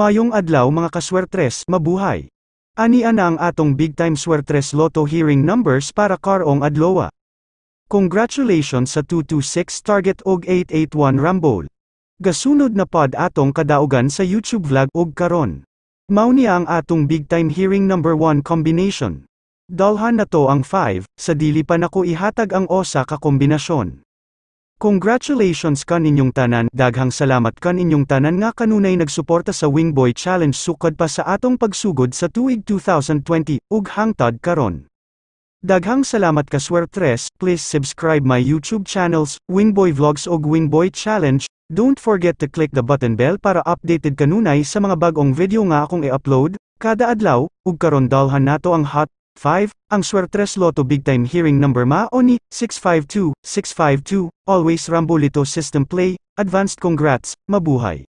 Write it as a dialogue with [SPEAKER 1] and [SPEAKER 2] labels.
[SPEAKER 1] Mayong adlaw mga kaswertres, mabuhay. Ania na ang atong big time swertres lotto hearing numbers para karong adlaw. Congratulations sa 226 target og 881 Rumble. Gasunod na pod atong kadaugan sa YouTube vlog og karon. Mao niya ang atong big time hearing number 1 combination. Dalhan na to ang 5, sa dili pa nako ihatag ang osa ka kombinasyon. Congratulations kaninyong tanan, daghang salamat kaninyong tanan nga kanunay nagsuporta sa Wingboy Challenge sukad pa sa atong pagsugod sa tuig 2020, ug hangtod karon. Daghang salamat ka swertres, please subscribe my YouTube channels, Wingboy Vlogs ug Wingboy Challenge. Don't forget to click the button bell para updated kanunay sa mga bagong video nga akong i-upload, kada adlaw, ug karon dalhan nato ang Hot 5, ang swertres lotto big time hearing number mao ni 652, 652, always Rambolito system play, advanced congrats, mabuhay.